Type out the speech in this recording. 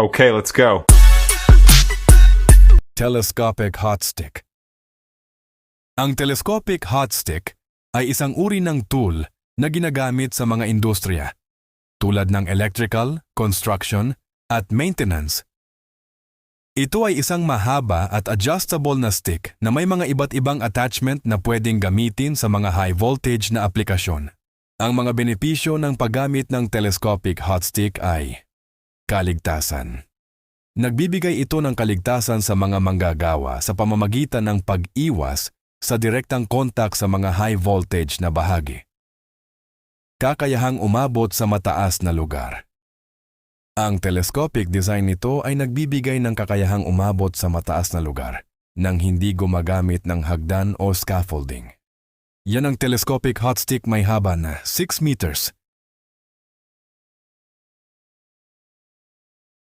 Okay, let's go. Telescopic hot stick. Ang telescopic hot stick ay isang uri ng tool na ginagamit sa mga industriya, tulad ng electrical, construction, at maintenance. Ito ay isang mahaba at adjustable na stick na may mga iba't ibang attachment na pwedeng gamitin sa mga high voltage na aplikasyon. Ang mga benepisyo ng paggamit ng telescopic hot stick ay kaligtasan. Nagbibigay ito ng kaligtasan sa mga manggagawa sa pamamagitan ng pag-iwas sa direktang kontak sa mga high voltage na bahagi. Kakayahang umabot sa mataas na lugar. Ang telescopic design nito ay nagbibigay ng kakayahang umabot sa mataas na lugar nang hindi gumagamit ng hagdan o scaffolding. Yan ang telescopic hot stick, may haba na 6 meters